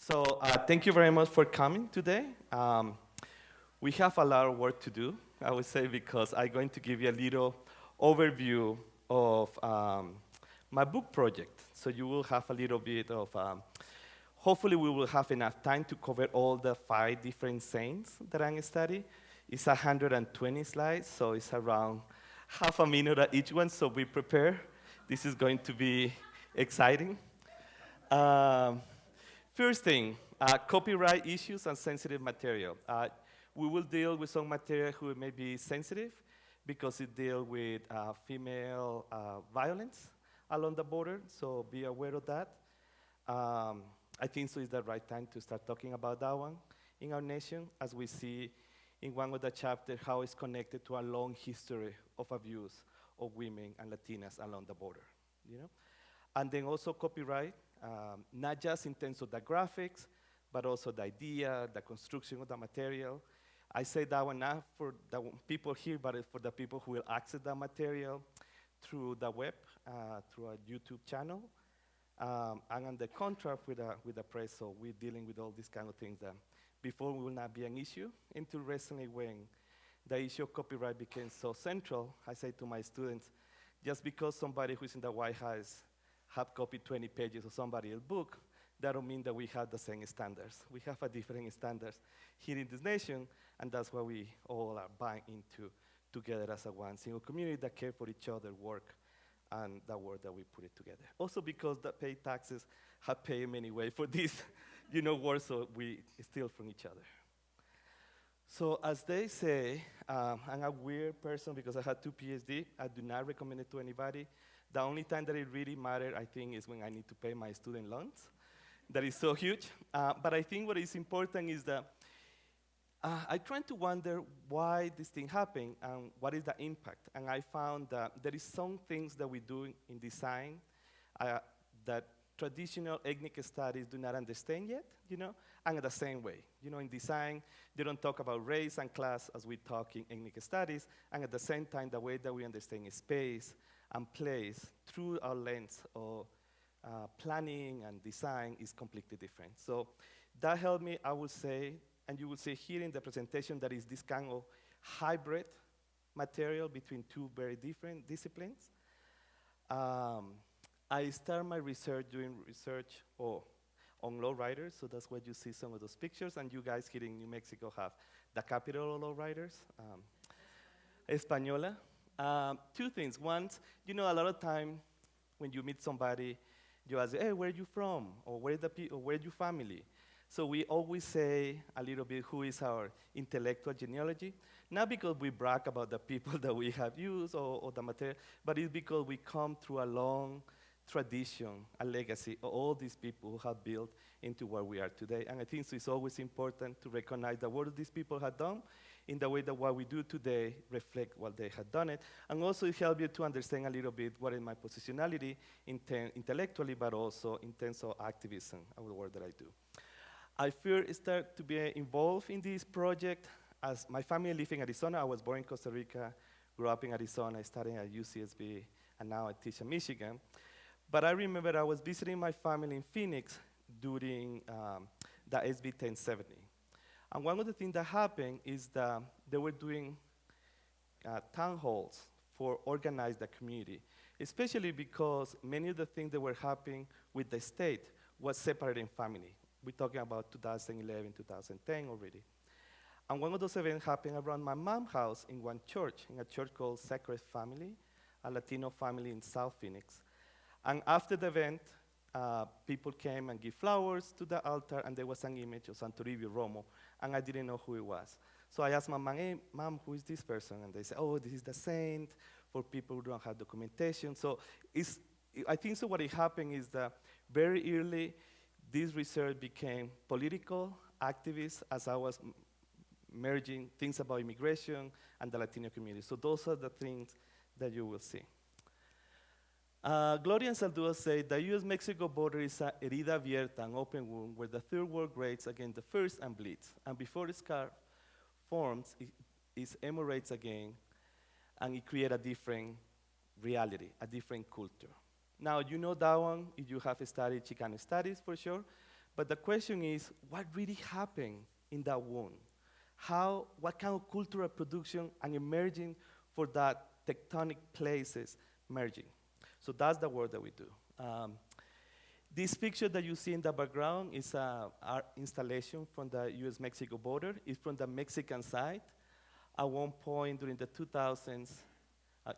Thank you very much for coming today. We have a lot of work to do, I would say, because I'm going to give you a little overview of my book project. So you will have a little bit of, hopefully we will have enough time to cover all the 5 different saints that I'm studying. It's 120 slides, so it's around half a minute at each one, so be prepared. This is going to be exciting. Um, First thing, copyright issues and sensitive material. We will deal with some material who may be sensitive because it deals with female violence along the border, so be aware of that. I think so is the right time to start talking about that one in our nation, as we see in one of the chapters how it's connected to a long history of abuse of women and Latinas along the border, you know? And then also copyright, not just in terms of the graphics, but also the idea, the construction of the material. I say that one not for the people here, but for the people who will access the material through the web, through a YouTube channel. And on the contract with the press, so we're dealing with all these kind of things that before will not be an issue, until recently when the issue of copyright became so central. I say to my students, just because somebody who's in the White House have copied 20 pages of somebody else's book, that don't mean that we have the same standards. We have a different standards here in this nation, and that's why we all are buying into together as a one single community that care for each other, work, and the work that we put it together. Also because the pay taxes have paid in many ways for this, work, so we steal from each other. So as they say, I'm a weird person because I had 2 PhD. I do not recommend it to anybody. The only time that it really mattered, I think, is when I need to pay my student loans. That is so huge. But I think what is important is that I tried to wonder why this thing happened and what is the impact. And I found that there is some things that we do in design that traditional ethnic studies do not understand yet, and in the same way. In design, they don't talk about race and class as we talk in ethnic studies, and at the same time, the way that we understand space and place through our lens of planning and design is completely different. So that helped me, I would say, and you will see here in the presentation that is this kind of hybrid material between 2 very different disciplines. I started my research doing research on lowriders, so that's why you see some of those pictures, and you guys here in New Mexico have the capital of lowriders, Española. 2 things. One, a lot of time when you meet somebody, you ask, hey, where are you from? Or where's your family? So we always say a little bit who is our intellectual genealogy, not because we brag about the people that we have used or the material, but it's because we come through a long tradition, a legacy of all these people who have built into where we are today. And I think so it's always important to recognize that what these people have done in the way that what we do today reflect what they had done it. And also it helps you to understand a little bit what is my positionality intellectually, but also in terms of activism of the work that I do. I first started to be involved in this project as my family lived in Arizona. I was born in Costa Rica, grew up in Arizona, I studied at UCSB, and now I teach in Michigan. But I remember I was visiting my family in Phoenix during the SB 1070. And one of the things that happened is that they were doing town halls for organize the community, especially because many of the things that were happening with the state was separating family. We're talking about 2011, 2010 already. And one of those events happened around my mom's house in one church, in a church called Sacred Family, a Latino family in South Phoenix. And after the event, people came and gave flowers to the altar, and there was an image of Toribio Romo, and I didn't know who it was. So I asked my mom, hey, Mom, who is this person? And they said, oh, this is the saint for people who don't have documentation. So I think so what happened is that very early, this research became political, activist, as I was merging things about immigration and the Latino community. So those are the things that you will see. Gloria and Saldúa say the U.S.-Mexico border is a herida abierta, an open wound, where the third world raids against the first and bleeds. And before the scar forms, it hemorrhages again, and it creates a different reality, a different culture. Now, you know that one if you have studied Chicano studies for sure, But the question is, what really happened in that wound? What kind of cultural production and emerging for that tectonic places merging? So that's the work that we do. This picture that you see in the background is an art installation from the US-Mexico border. It's from the Mexican side. At one point during the 2000s,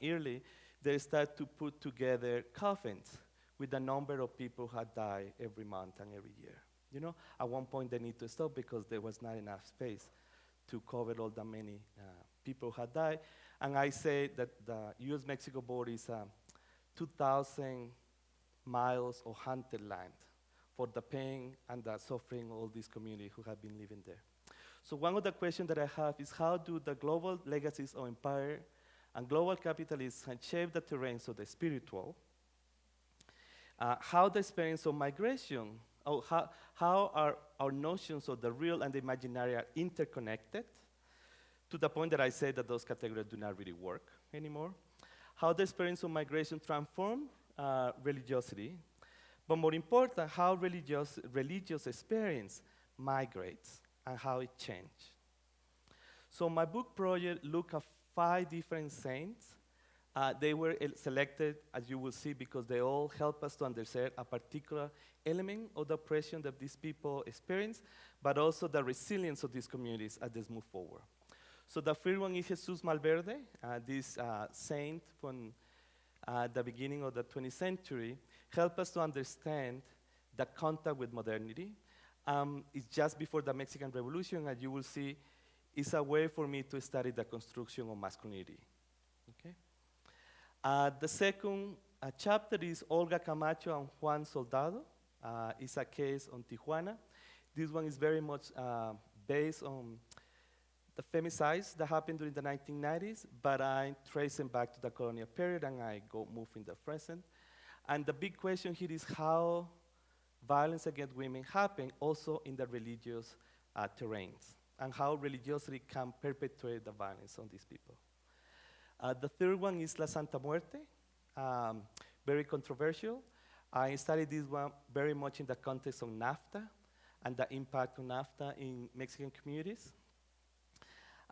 early, they started to put together coffins with the number of people who had died every month and every year. You know, at one point they need to stop because there was not enough space to cover all the many people who had died. And I say that the US-Mexico border is 2,000 miles of hunted land for the pain and the suffering of all these communities who have been living there. So one of the questions that I have is, how do the global legacies of empire and global capitalism shape the terrains of the spiritual? How the experience of migration, how are our notions of the real and the imaginary are interconnected, to the point that I say that those categories do not really work anymore. How the experience of migration transform religiosity, but more important, how religious experience migrates and how it changed. So my book project looked at 5 different saints. They were selected, as you will see, because they all help us to understand a particular element of the oppression that these people experience, but also the resilience of these communities as they move forward. So the first one is Jesús Malverde, this saint from the beginning of the 20th century, helped us to understand the contact with modernity. It's just before the Mexican Revolution, as you will see, it's a way for me to study the construction of masculinity. Okay? The second chapter is Olga Camacho and Juan Soldado. It's a case on Tijuana. This one is very much based on the femicides that happened during the 1990s, but I trace them back to the colonial period and I move in the present. And the big question here is how violence against women happen also in the religious terrains, and how religiosity can perpetuate the violence on these people. The third one is La Santa Muerte, very controversial. I studied this one very much in the context of NAFTA and the impact of NAFTA in Mexican communities.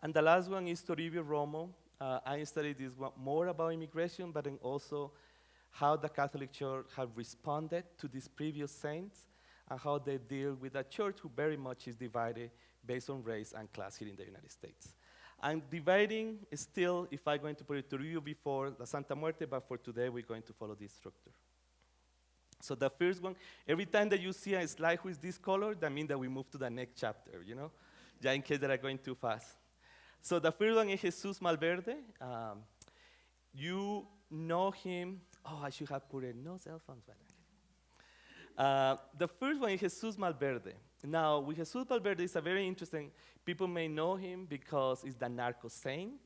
And the last one is Toribio Romo. I studied this one more about immigration, but then also how the Catholic Church have responded to these previous saints and how they deal with a church who very much is divided based on race and class here in the United States. And dividing is still, if I'm going to put it to review before the Santa Muerte, but for today we're going to follow this structure. So the first one, every time that you see a slide with this color, that means that we move to the next chapter, you know, just in case that I'm going too fast. So the first one is Jesús Malverde. You know him. Oh, I should have put it, no cell phones. The first one is Jesús Malverde. Now, with Jesús Malverde, it's a very interesting, people may know him because he's the Narco saint.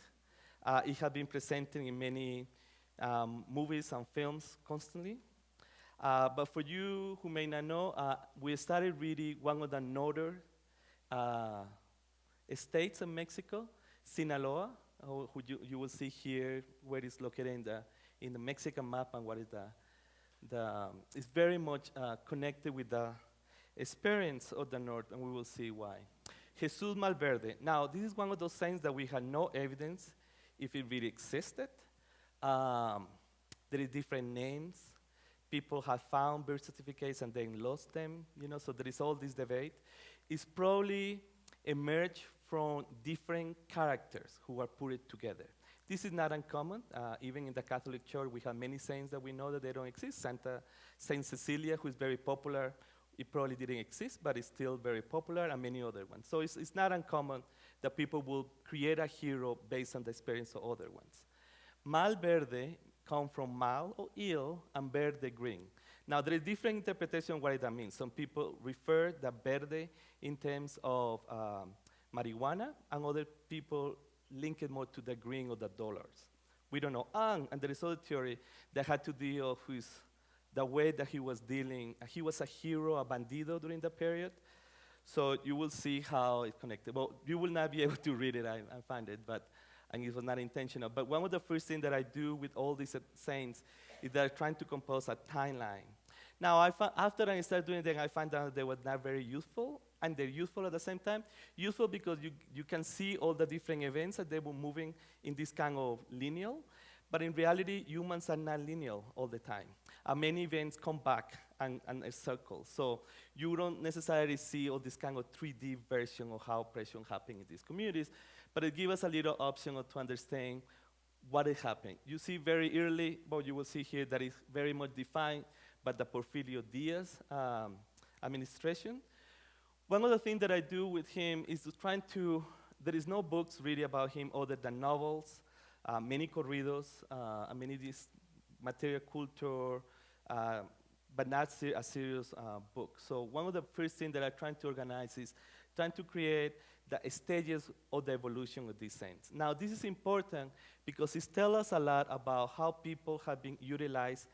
He has been presented in many movies and films constantly. But for you who may not know, we started reading one of the northern states of Mexico, Sinaloa, who you will see here where it's located in the Mexican map, and what is it's very much connected with the experience of the North, and we will see why. Jesús Malverde. Now, this is one of those saints that we had no evidence if it really existed. There is different names. People have found birth certificates and then lost them, you know, so there is all this debate. It's probably emerged from different characters who are put together. This is not uncommon. Even in the Catholic Church, we have many saints that we know that they don't exist. Saint Cecilia, who is very popular, it probably didn't exist, but it's still very popular, and many other ones. So it's not uncommon that people will create a hero based on the experience of other ones. Malverde come from mal, or ill, and verde, green. Now, there is different interpretation of what that means. Some people refer the verde in terms of marijuana, and other people link it more to the green or the dollars. We don't know. And there is other theory that had to deal with the way that he was dealing. He was a hero, a bandido during the period. So you will see how it's connected. Well, you will not be able to read it, I find it, and it was not intentional. But one of the first things that I do with all these saints is that I'm trying to compose a timeline. Now, after I started doing them, I found out they were not very useful, and they're useful at the same time. Useful because you can see all the different events that they were moving in this kind of lineal, but in reality, humans are not lineal all the time. Many events come back and circle, so you don't necessarily see all this kind of 3D version of how oppression happened in these communities, but it gives us a little option to understand what is happening. You see very early, but you will see here that it's very much defined by the Porfirio Diaz administration. One of the things that I do with him is there is no books really about him other than novels, many corridos, many this material culture, but not a serious book. So one of the first things that I'm trying to organize is trying to create the stages of the evolution of these saints. Now, this is important because it tells us a lot about how people have been utilized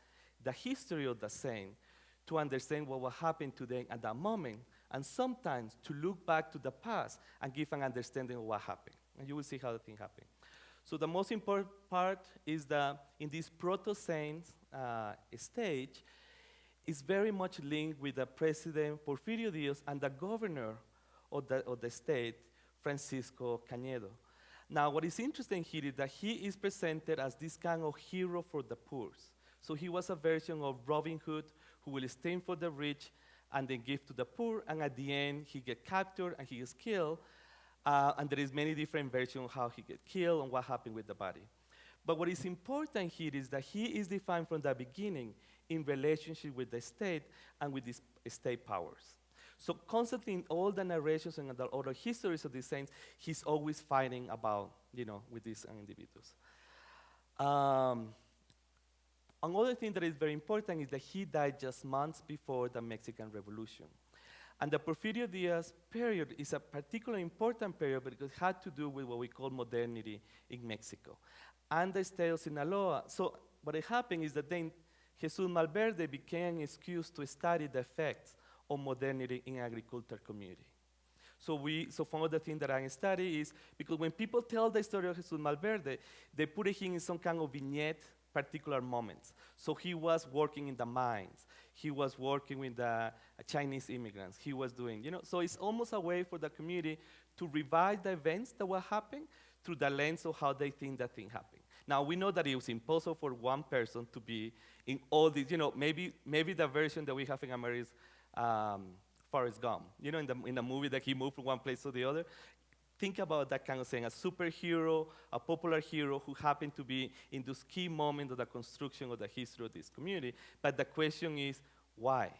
the history of the saint to understand what was happening to them at that moment, and sometimes to look back to the past and give an understanding of what happened. And you will see how the thing happened. So the most important part is that in this proto-saint stage, is very much linked with the president Porfirio Diaz and the governor of the state, Francisco Cañedo. Now, what is interesting here is that he is presented as this kind of hero for the poor. So he was a version of Robin Hood who will stand for the rich and then give to the poor, and at the end, he gets captured and he is killed. And there is many different versions of how he gets killed and what happened with the body. But what is important here is that he is defined from the beginning in relationship with the state and with these state powers. So constantly in all the narrations and the other histories of these saints, he's always fighting about, with these individuals. Another thing that is very important is that he died just months before the Mexican Revolution. And the Porfirio Diaz period is a particularly important period because it had to do with what we call modernity in Mexico and the state of Sinaloa. So what happened is that then Jesús Malverde became an excuse to study the effects of modernity in agricultural community. So one of the things that I study is, because when people tell the story of Jesús Malverde, they put him in some kind of vignette, particular moments. So he was working in the mines. He was working with the Chinese immigrants. He was doing, so it's almost a way for the community to revive the events that were happening through the lens of how they think that thing happened. Now, we know that it was impossible for one person to be in all these, maybe the version that we have in America is Forrest Gump, in the movie that he moved from one place to the other. Think about that kind of thing, a superhero, a popular hero who happened to be in those key moments of the construction of the history of this community. But the question is, why?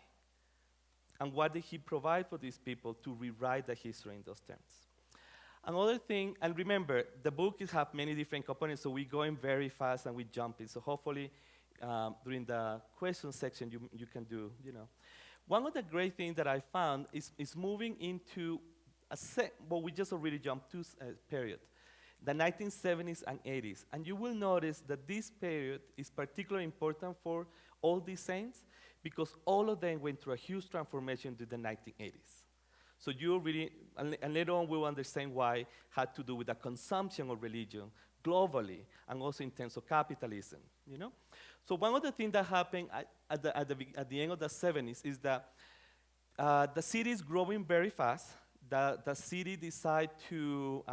And what did he provide for these people to rewrite the history in those terms? Another thing, and remember, the book has many different components, so we're going very fast and we jump in. So hopefully, during the question section, you can do, One of the great things that I found is moving into we just already jumped to period, the 1970s and 80s. And you will notice that this period is particularly important for all these saints because all of them went through a huge transformation to the 1980s. So you really, and later on we'll understand why it had to do with the consumption of religion globally and also in terms of capitalism, So one of the things that happened at the end of the 70s is that the city is growing very fast. The city decided to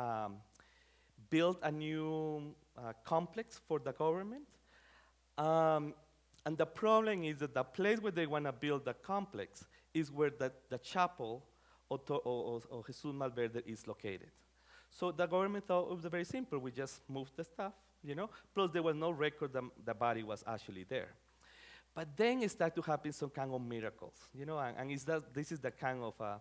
build a new complex for the government. And the problem is that the place where they want to build the complex is where the chapel of Jesús Malverde is located. So the government thought it was very simple. We just moved the stuff, Plus there was no record that the body was actually there. But then it started to happen some kind of miracles, and this is the kind of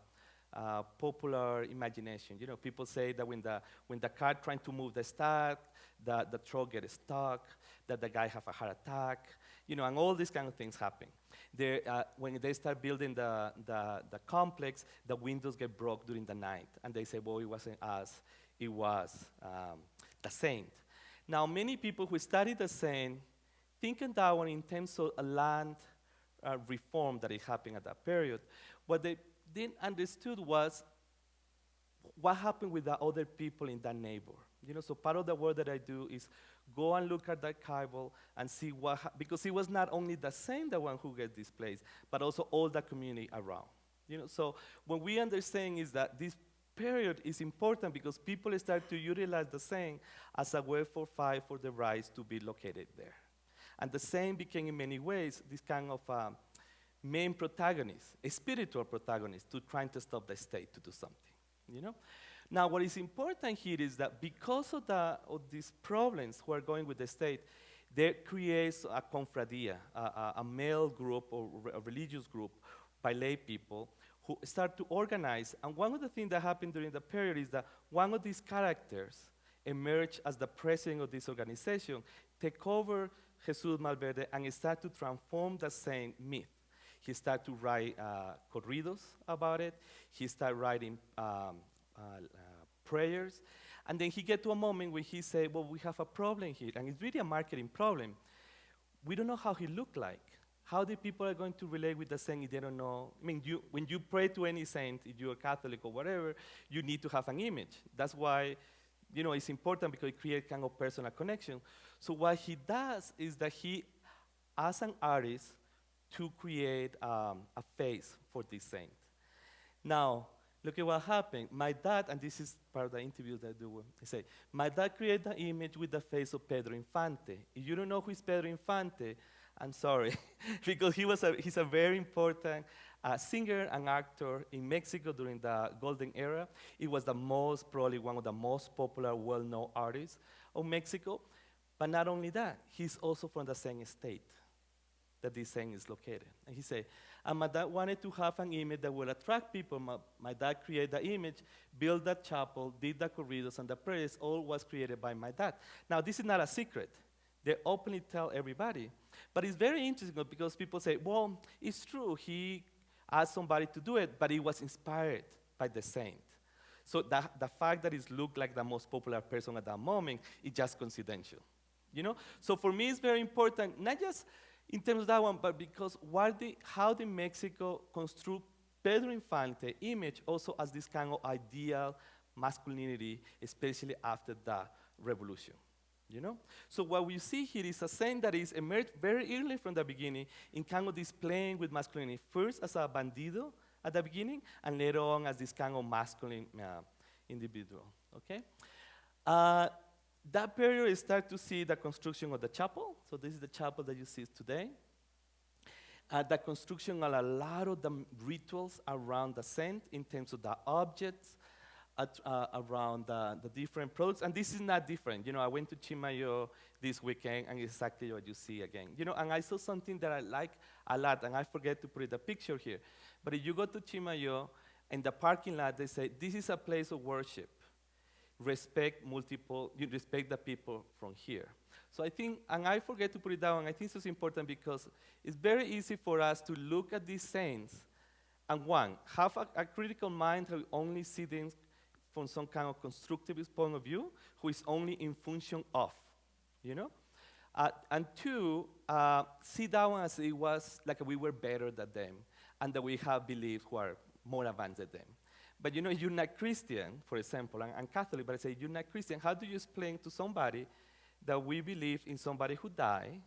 popular imagination. People say that when the car trying to move the stuff, the truck gets stuck, that the guy have a heart attack, and all these kind of things happen. When they start building the complex, the windows get broke during the night, and they say, well, it wasn't us, it was the saint. Now, many people who study the saint thinking that one in terms of a land reform that is happening at that period, what they didn't understood was what happened with the other people in that neighbor. So part of the work that I do is go and look at the archival and see because it was not only the same, the one who gets displaced, but also all the community around. So what we understand is that this period is important because people start to utilize the same as a way for fight for the rights to be located there. And the same became in many ways this kind of main protagonist, a spiritual protagonist to trying to stop the state to do something. Now, what is important here is that because of these problems who are going with the state, there creates a confradia, a male group or a religious group by lay people who start to organize. And one of the things that happened during the period is that one of these characters emerged as the president of this organization, take over Jesús Malverde, and start to transform the same myth. He started to write corridos about it. He started writing prayers. And then he get to a moment where he said, well, we have a problem here. And it's really a marketing problem. We don't know how he looked like. How the people are going to relate with the saint if they don't know? I mean, when you pray to any saint, if you're a Catholic or whatever, you need to have an image. That's why, it's important because it creates kind of personal connection. So what he does is that he, as an artist, to create a face for this saint. Now, look at what happened. My dad, and this is part of the interview that I do, I say, my dad created the image with the face of Pedro Infante. If you don't know who is Pedro Infante, I'm sorry, because he's a very important singer and actor in Mexico during the golden era. He was probably one of the most popular, well-known artists of Mexico. But not only that, he's also from the same state that this saint is located. And he said, and my dad wanted to have an image that would attract people. My dad created the image, built that chapel, did the corridos and the prayers, all was created by my dad. Now, this is not a secret. They openly tell everybody. But it's very interesting because people say, well, it's true, he asked somebody to do it, but it was inspired by the saint. So the fact that it looked like the most popular person at that moment is just coincidental. So for me, it's very important, not just in terms of that one, but because how did Mexico construct Pedro Infante image also as this kind of ideal masculinity, especially after the revolution. So what we see here is a saint that is emerged very early from the beginning in kind of this playing with masculinity, first as a bandido at the beginning, and later on as this kind of masculine individual, okay? That period, you start to see the construction of the chapel. So this is the chapel that you see today. The construction of a lot of the rituals around the saint in terms of the objects, around the different products. And this is not different. I went to Chimayo this weekend, and it's exactly what you see again. And I saw something that I like a lot, and I forget to put the picture here. But if you go to Chimayo, in the parking lot, they say, this is a place of worship. Respect the people from here. So I think, and I forget to put it down, I think it's important because it's very easy for us to look at these saints and have a critical mind who only see things from some kind of constructivist point of view, who is only in function of, and two, see that one as it was like we were better than them, and that we have beliefs who are more advanced than them. But you're not Christian, for example, and I'm Catholic, but I say, you're not Christian. How do you explain to somebody that we believe in somebody who died,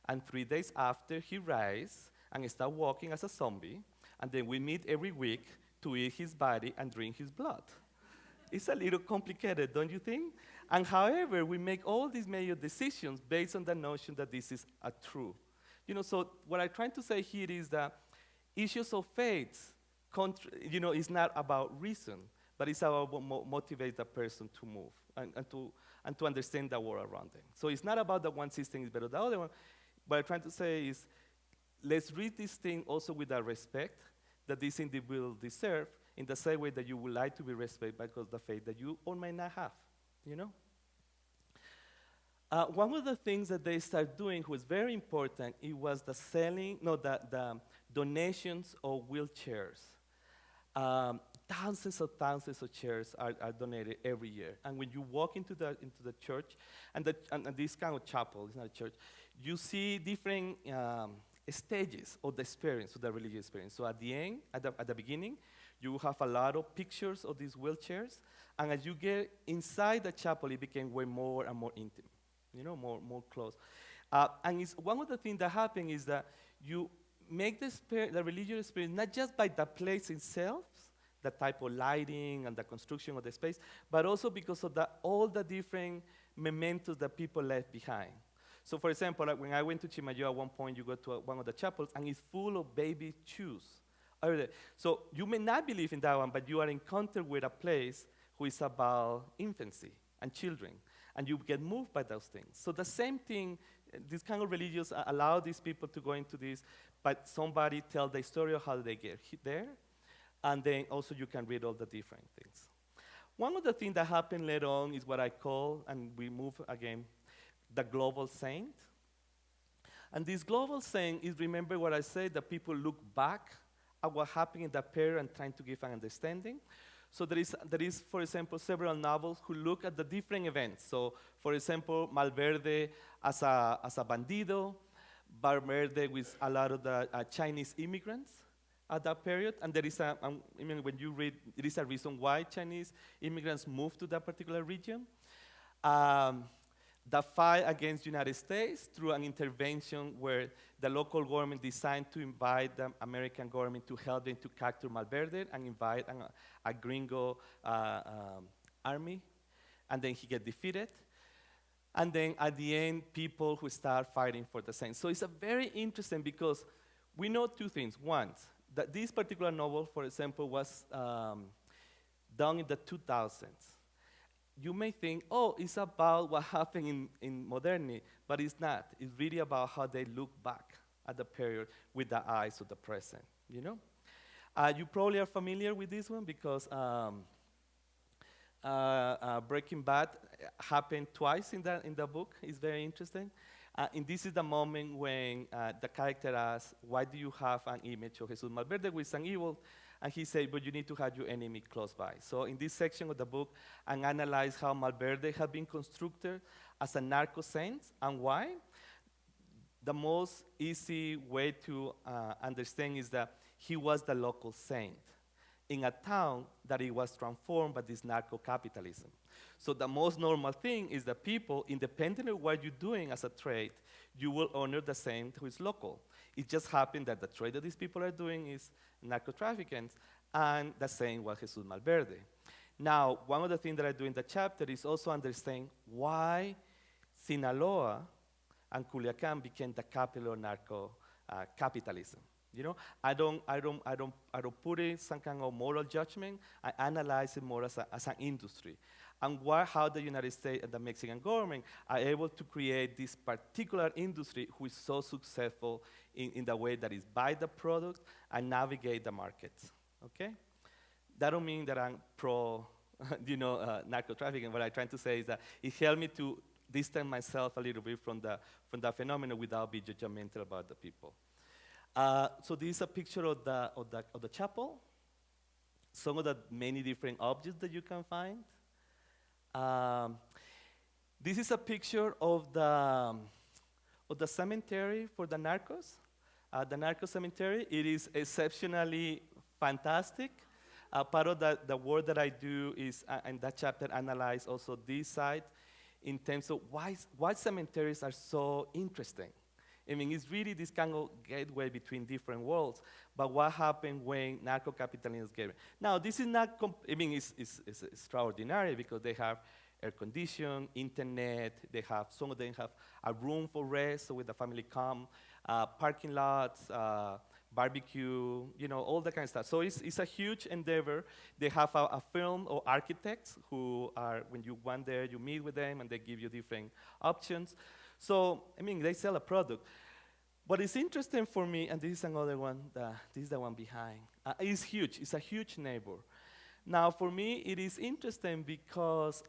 and 3 days after he rise and start walking as a zombie, and then we meet every week to eat his body and drink his blood? It's a little complicated, don't you think? And however, we make all these major decisions based on the notion that this is a true. So what I'm trying to say here is that issues of faith, it's not about reason, but it's about what motivates the person to move and to understand the world around them. So it's not about that one system is better than the other one. What I'm trying to say is, let's read this thing also with the respect that this individual deserve, in the same way that you would like to be respected because of the faith that you or might not have, One of the things that they started doing was very important, it was the donations of wheelchairs. Thousands of chairs are donated every year. And when you walk into the church, and this kind of chapel, it's not a church, you see different stages of the experience, of the religious experience. So at the end, at the beginning, You have a lot of pictures of these wheelchairs, and as you get inside the chapel, it became way more and more intimate, more close. And one of the things that happened is that you make the religious experience not just by the place itself, the type of lighting and the construction of the space, but also because of all the different mementos that people left behind. So for example, like when I went to Chimayo at one point, you go to one of the chapels, and it's full of baby shoes. So you may not believe in that one, but you are in contact with a place who is about infancy and children, and you get moved by those things. So the same thing, this kind of religious allow these people to go into this, but somebody tell the story of how they get there, and then also you can read all the different things. One of the things that happened later on is what I call, and we move again, the global saint. And this global saint is, remember what I said, that people look back at what happened in that period and trying to give an understanding. So there is, for example, several novels who look at the different events. So, for example, Malverde as a bandido, Malverde with a lot of the Chinese immigrants at that period. And there is when you read, there is a reason why Chinese immigrants moved to that particular region. The fight against the United States through an intervention where the local government decided to invite the American government to help them to capture Malverde and invite a gringo army, and then he get defeated. And then at the end, people who start fighting for the same. So it's a very interesting because we know two things. One, that this particular novel, for example, was done in the 2000s. You may think, oh, it's about what happened in modernity, but it's not. It's really about how they look back at the period with the eyes of the present, You probably are familiar with this one because Breaking Bad happened twice in the book. It's very interesting. And this is the moment when the character asks, why do you have an image of Jesús Malverde with an evil? And he said, but you need to have your enemy close by. So in this section of the book, I analyze how Malverde had been constructed as a narco saint and why. The most easy way to understand is that he was the local saint in a town that it was transformed by this narco-capitalism. So the most normal thing is that people, independently of what you're doing as a trade, you will honor the saint who is local. It just happened that the trade that these people are doing is narco-trafficking, and the same was Jesús Malverde. Now, one of the things that I do in the chapter is also understand why Sinaloa and Culiacan became the capital of narco-capitalism. I don't put in some kind of moral judgment. I analyze it more as an industry. And how the United States and the Mexican government are able to create this particular industry who is so successful in the way that is buy the product and navigate the markets, okay? That don't mean that I'm pro, narco-trafficking. What I'm trying to say is that it helped me to distance myself a little bit from the phenomenon without being judgmental about the people. So this is a picture of the chapel. Some of the many different objects that you can find. This is a picture of the cemetery for the narcos. The narco cemetery. It is exceptionally fantastic. Part of the work that I do is, in that chapter, analyze also this side in terms of why cemeteries are so interesting. I mean, it's really this kind of gateway between different worlds. But what happened when narco-capitalism is given? Now, this is not, it's extraordinary because they have air conditioning, internet, some of them have a room for rest, so with the family come, parking lots, barbecue, all that kind of stuff. So it's a huge endeavor. They have a firm of architects who are, when you want there, you meet with them and they give you different options. So, they sell a product. What is interesting for me, and this is another one, this is the one behind, it's huge. It's a huge neighbor. Now, for me, it is interesting because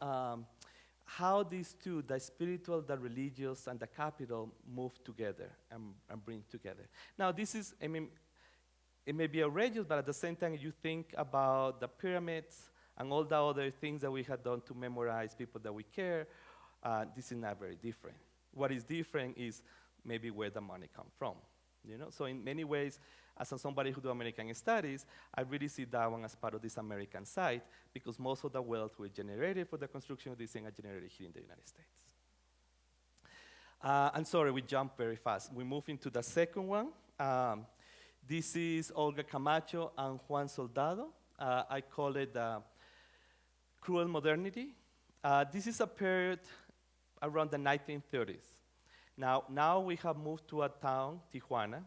how these two, the spiritual, the religious, and the capital, move together and bring together. Now, this is, it may be outrageous, but at the same time, you think about the pyramids and all the other things that we have done to memorize people that we care, this is not very different. What is different is maybe where the money comes from. So in many ways, as somebody who do American studies, I really see that one as part of this American side because most of the wealth was generated for the construction of this thing are generated here in the United States. I'm sorry, we jumped very fast. We move into the second one. This is Olga Camacho and Juan Soldado. I call it cruel modernity. This is a period around the 1930s. Now we have moved to a town, Tijuana,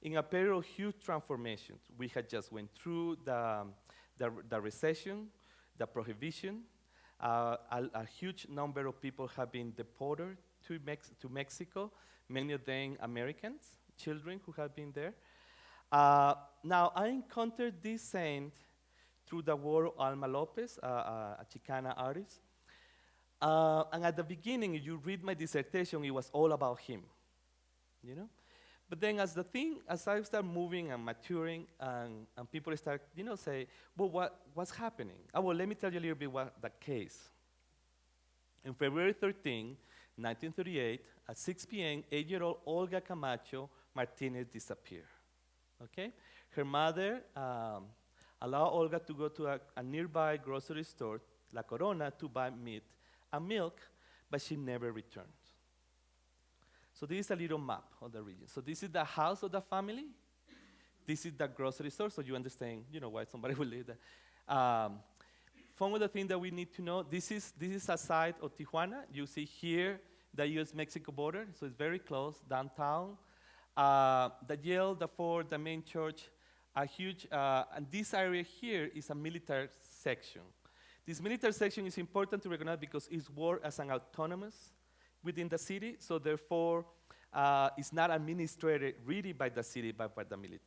in a period of huge transformations. We had just went through the recession, the prohibition. A huge number of people have been deported to Mexico, many of them Americans, children who have been there. Now, I encountered this saint through the work of Alma Lopez, a Chicana artist. And at the beginning, if you read my dissertation, it was all about him, you know? But then as I start moving and maturing, and people start, say, well, what's happening? Well, let me tell you a little bit what the case. On February 13, 1938, at 6 p.m., 8-year-old Olga Camacho Martinez disappeared, okay? Her mother allowed Olga to go to a nearby grocery store, La Corona, to buy meat and milk, but she never returned. So this is a little map of the region. So this is the house of the family. This is the grocery store, so you understand, why somebody would live there. Some of the things that we need to know, this is a side of Tijuana. You see here the U.S.-Mexico border, so it's very close, downtown. The Yale, the Ford, the main church are huge, and this area here is a military section. This military section is important to recognize because it's worked as an autonomous within the city, so therefore it's not administrated really by the city, but by the military.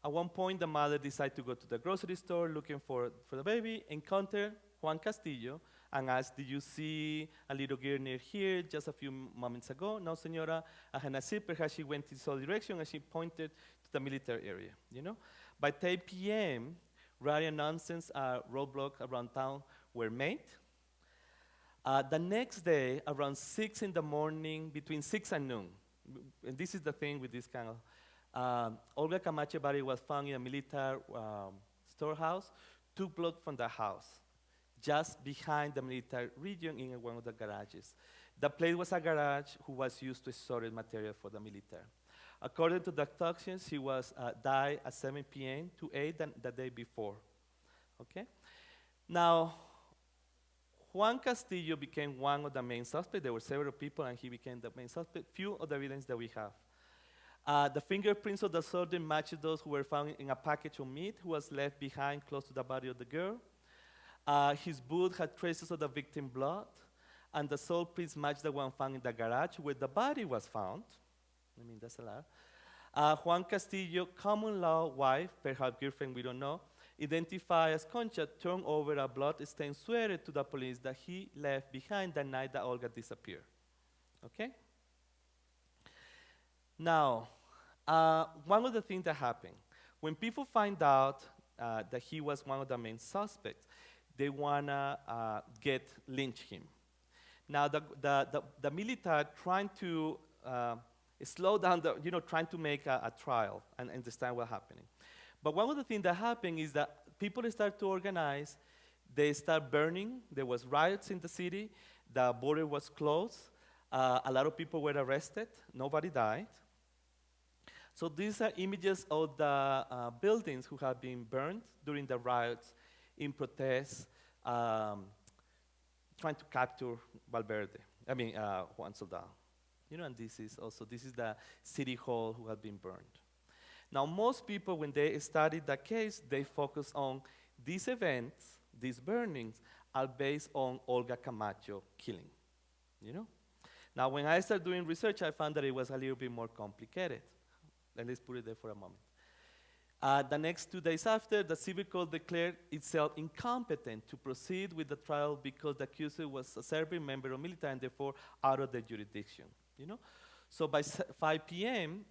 At one point, the mother decided to go to the grocery store looking for the baby, encountered Juan Castillo, and asked, did you see a little girl near here just a few moments ago? No, senora, I had not seen. Perhaps she went in the direction, and she pointed to the military area, By 10 p.m., radio nonsense roadblocks around town were made. The next day, around 6 in the morning, between 6 and noon, and this is the thing with this kind of, Olga Camacho's body was found in a military storehouse, 2 blocks from the house, just behind the military region in one of the garages. The place was a garage who was used to store material for the military. According to the autopsies, she was died at 7 p.m. to 8 the day before. Okay? Now, Juan Castillo became one of the main suspects. There were several people, and he became the main suspect. Few of the evidence that we have. The fingerprints of the soldier matched those who were found in a package of meat who was left behind close to the body of the girl. His boot had traces of the victim's blood, and the sole prints matched the one found in the garage where the body was found. That's a lot. Juan Castillo, common law wife, perhaps girlfriend, we don't know, identified as Concha, turned over a blood-stained sweater to the police that he left behind the night that Olga disappeared. Okay? Now, one of the things that happened, when people find out that he was one of the main suspects, they wanna lynch him. Now, the military trying to slow down trying to make a trial and understand what's happening. But one of the things that happened is that people start to organize, they start burning, there was riots in the city, the border was closed, a lot of people were arrested, nobody died. So these are images of the buildings who have been burned during the riots in protest, trying to capture Juan Soldado. And this is the city hall who had been burned. Now, most people, when they studied the case, they focus on these events, these burnings, are based on Olga Camacho killing, Now, when I started doing research, I found that it was a little bit more complicated. Let's put it there for a moment. The next 2 days after, the civil court declared itself incompetent to proceed with the trial because the accuser was a Serbian member of military and therefore out of their jurisdiction. So by 5 p.m.,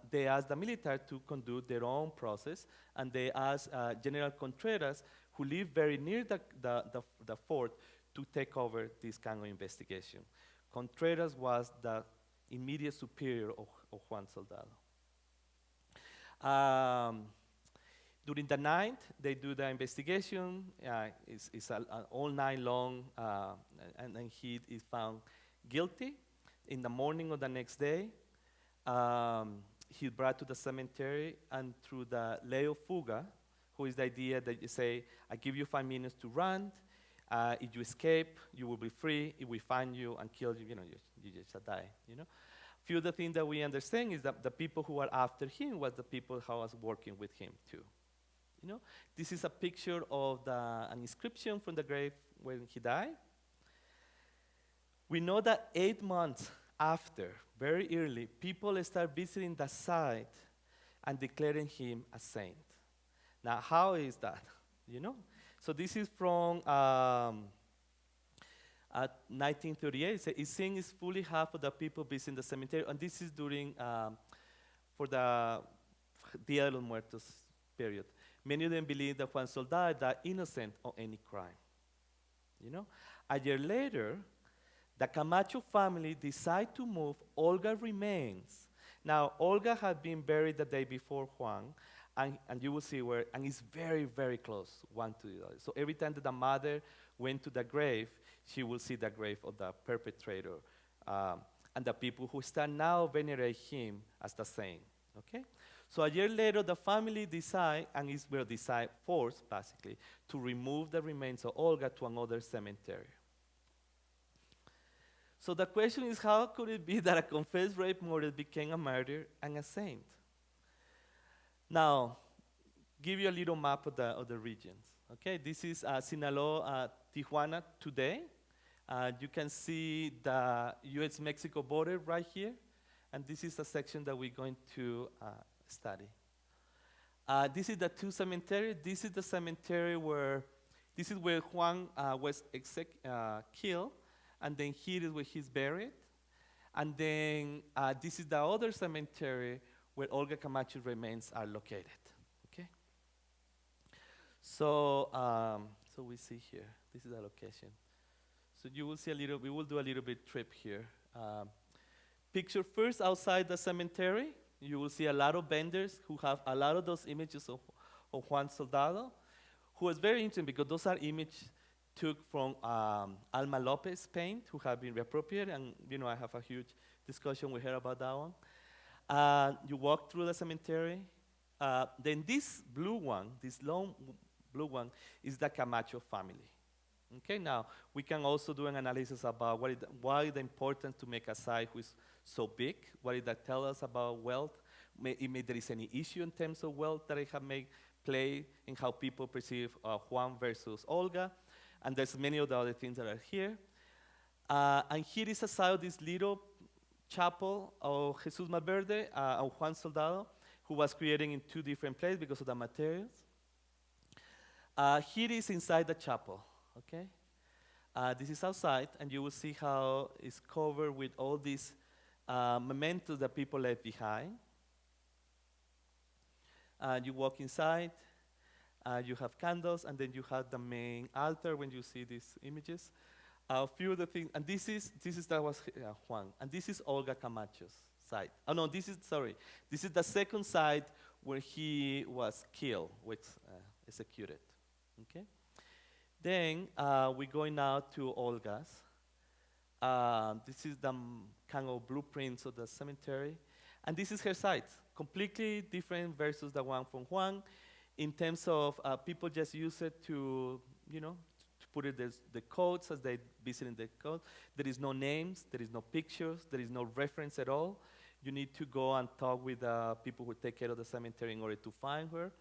they asked the military to conduct their own process, and they asked General Contreras, who lived very near the fort, to take over this kind of investigation. Contreras was the immediate superior of Juan Soldado. Um, During the night, they do the investigation. It's an all night long, and then he is found guilty. In the morning of the next day, he's brought to the cemetery, and through the leo fuga, who is the idea that you say, I give you 5 minutes to run. If you escape, you will be free. If we find you and kill you, you just die. Few of the things that we understand is that the people who are after him was the people who was working with him too. This is a picture of an inscription from the grave when he died. We know that 8 months after, very early, people start visiting the site and declaring him a saint. Now, how is that? So this is from 1938. It seems fully half of the people visiting the cemetery, and this is during for the Dia de los Muertos period. Many of them believe that Juan Soldado died innocent of any crime. A year later, the Camacho family decide to move Olga's remains. Now, Olga had been buried the day before Juan, and you will see where, and it's very, very close, one to the other. So every time that the mother went to the grave, she will see the grave of the perpetrator, and the people who start now venerate him as the saint. Okay? So a year later, the family decide, and it will decide forced, basically, to remove the remains of Olga to another cemetery. So the question is, how could it be that a confessed rape murderer became a martyr and a saint? Now, give you a little map of the regions. Okay, this is Sinaloa, Tijuana today. You can see the U.S.-Mexico border right here, and this is a section that we're going to study. This is the two cemeteries. This is the cemetery where Juan was killed, and then here is where he's buried. And then this is the other cemetery where Olga Camacho's remains are located. Okay. So we see here. This is the location. So you will see we will do a little bit trip here. Picture first outside the cemetery. You will see a lot of vendors who have a lot of those images of Juan Soldado, who was very interesting because those are images took from Alma Lopez paint, who have been reappropriated, and I have a huge discussion with her about that one. You walk through the cemetery. Then this blue one, this long blue one, is the Camacho family. Okay, now we can also do an analysis about why the importance to make a site who is so big. What did that tell us about wealth? If there is any issue in terms of wealth that it have made play in how people perceive Juan versus Olga, and there's many of the other things that are here. And here is a side of this little chapel of Jesús Malverde of Juan Soldado, who was created in 2 different places because of the materials. Here is inside the chapel. Okay, this is outside, and you will see how it's covered with all these mementos that people left behind. You walk inside, you have candles, and then you have the main altar when you see these images. A few of the things, and this is Juan, and this is Olga Camacho's side. Oh no, this is the second side where he was killed, executed. Okay. Then we're going now to Olga's. This is the kind of blueprints of the cemetery. And this is her site, completely different versus the one from Juan. In terms of people just use it to put it the codes as they visit in the code. There is no names, there is no pictures, there is no reference at all. You need to go and talk with people who take care of the cemetery in order to find her.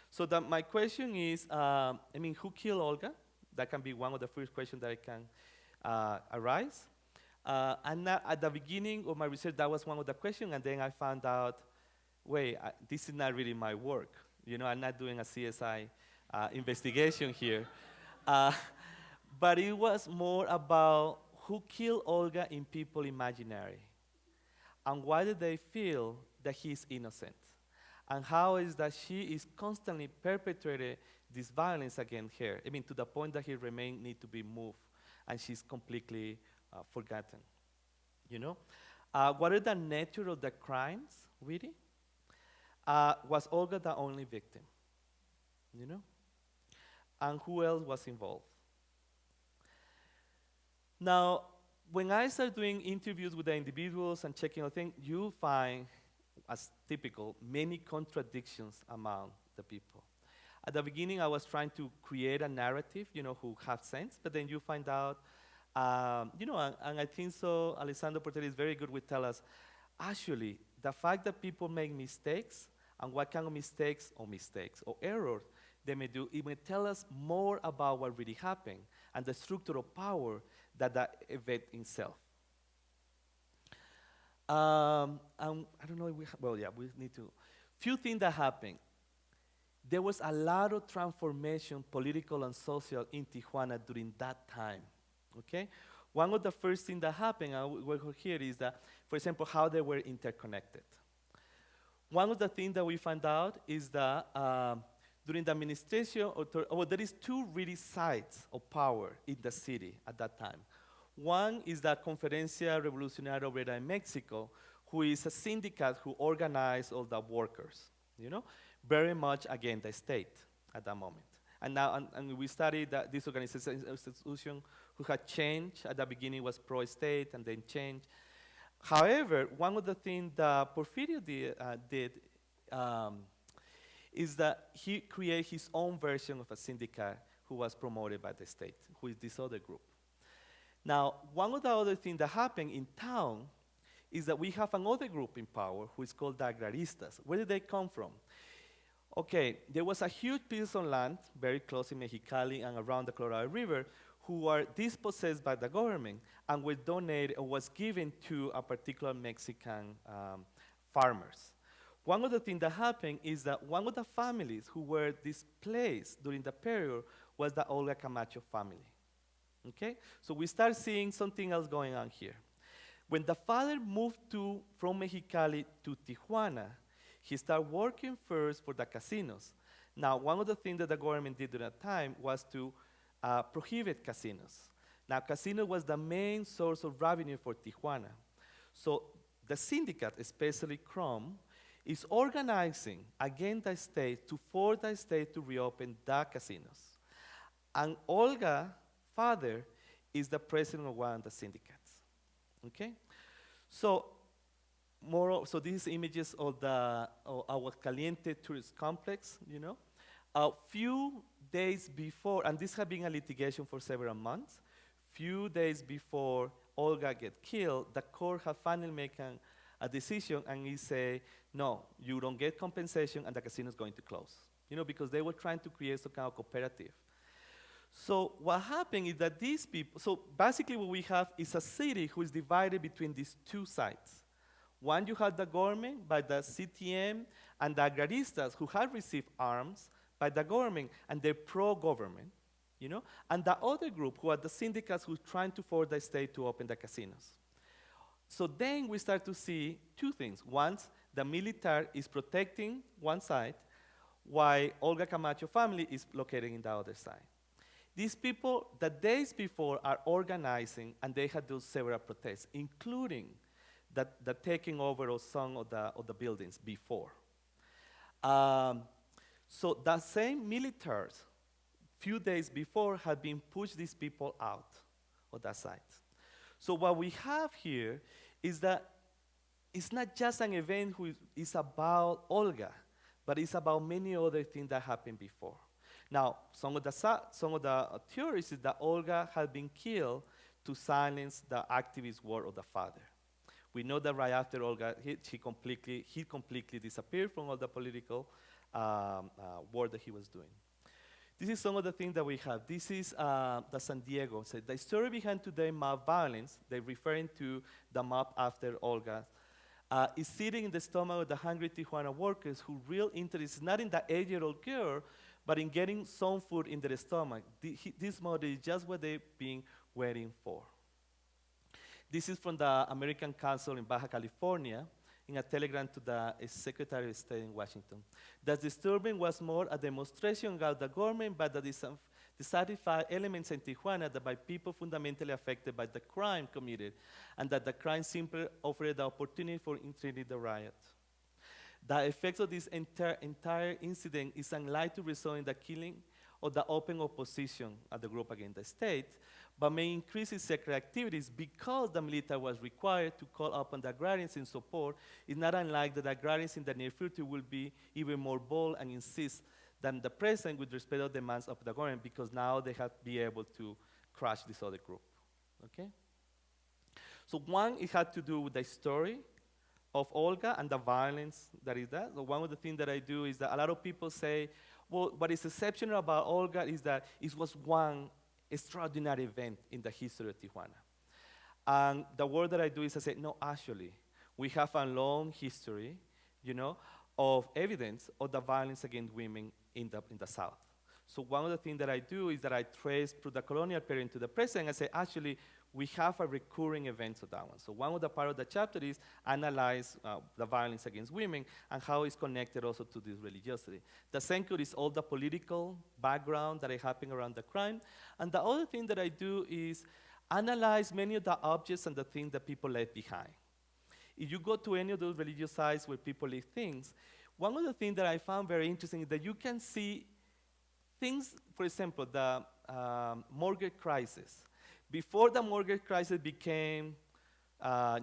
So my question is, who killed Olga? That can be one of the first questions that I can arise. And at the beginning of my research, that was one of the questions, and then I found out, wait, this is not really my work. I'm not doing a CSI investigation here. But it was more about who killed Olga in people's imaginary, and why did they feel that he's innocent, and how is that she is constantly perpetrating this violence against her. To the point that her remains need to be moved, and she's completely forgotten. What are the nature of the crimes, really? Was Olga the only victim? You know? And who else was involved? Now, when I start doing interviews with the individuals and checking on things, you find, as typical, many contradictions among the people. At the beginning, I was trying to create a narrative, who have sense, but then you find out, and I think so, Alessandro Portelli is very good with tell us, actually, the fact that people make mistakes, and what kind of mistakes or errors they may do, it may tell us more about what really happened and the structure of power that event itself. And I don't know if we need to. Few things that happened. There was a lot of transformation, political and social, in Tijuana during that time, okay? One of the first things that happened, and we're here, is that, for example, how they were interconnected. One of the things that we found out is that during the administration, there is two really sides of power in the city at that time. One is the Conferencia Revolucionaria Obrera in Mexico, who is a syndicate who organized all the workers, very much against the state at that moment. And now, and we studied that this institution who had changed. At the beginning was pro-state and then changed. However, one of the things that Porfirio did is that he created his own version of a syndicate who was promoted by the state, who is this other group. Now, one of the other things that happened in town is that we have another group in power who is called the agraristas. Where did they come from? Okay, there was a huge piece of land very close in Mexicali and around the Colorado River who were dispossessed by the government and were donated or was given to a particular Mexican farmers. One of the things that happened is that one of the families who were displaced during the period was the Olga Camacho family. Okay? So we start seeing something else going on here. When the father moved from Mexicali to Tijuana, he started working first for the casinos. Now, one of the things that the government did at that time was to prohibit casinos. Now, casino was the main source of revenue for Tijuana. So the syndicate, especially Chrome, is organizing against the state to force the state to reopen the casinos. And Olga's father is the president of one of the syndicates. Okay? So these images of our Caliente tourist complex, A few days before, and this had been a litigation for several months, few days before Olga get killed, the court had finally made a decision and he say, no, you don't get compensation and the casino is going to close. Because they were trying to create some kind of cooperative. So what happened is that these people, so basically what we have is a city who is divided between these two sides. One, you have the government by the CTM and the agraristas who have received arms by the government and they're pro-government, and the other group who are the syndicates who are trying to force the state to open the casinos. So then we start to see two things. One, the military is protecting one side, while Olga Camacho family is located in the other side. These people, the days before, are organizing, and they had done several protests, including the taking over of some of the buildings before. So the same militaries, few days before, had been pushed these people out of that site. So what we have here is that it's not just an event who is about Olga, but it's about many other things that happened before. Now, some of the theories is that Olga had been killed to silence the activist word of the father. We know that right after Olga, he completely disappeared from all the political work that he was doing. This is some of the things that we have. This is the San Diego. So the story behind today's mob violence, they're referring to the mob after Olga, is sitting in the stomach of the hungry Tijuana workers whose real interest is not in the 8-year-old girl, but in getting some food in their stomach. This model is just what they've been waiting for. This is from the American Council in Baja California in a telegram to the Secretary of State in Washington. The disturbance was more a demonstration of the government by the the satisfied elements in Tijuana that by people fundamentally affected by the crime committed, and that the crime simply offered the opportunity for inciting the riot. The effects of this entire incident is unlikely to result in the killing or the open opposition of the group against the state, but may increase its secret activities because the military was required to call upon the agrarians in support. It's not unlike that the agrarians in the near future will be even more bold and insist than the present with respect to demands of the government, because now they have to be able to crush this other group, okay? So one, it had to do with the story of Olga and the violence that is that. So one of the things that I do is that a lot of people say, well, what is exceptional about Olga is that it was one extraordinary event in the history of Tijuana. And the work that I do is I say, no, actually, we have a long history, of evidence of the violence against women in the South. So one of the things that I do is that I trace through the colonial period to the present. I say, actually, we have a recurring event of that one. So one of the part of the chapter is analyze the violence against women and how it's connected also to this religiosity. The second is all the political background that is happening around the crime. And the other thing that I do is analyze many of the objects and the things that people left behind. If you go to any of those religious sites where people leave things, one of the things that I found very interesting is that you can see things, for example, the mortgage crisis. Before the mortgage crisis became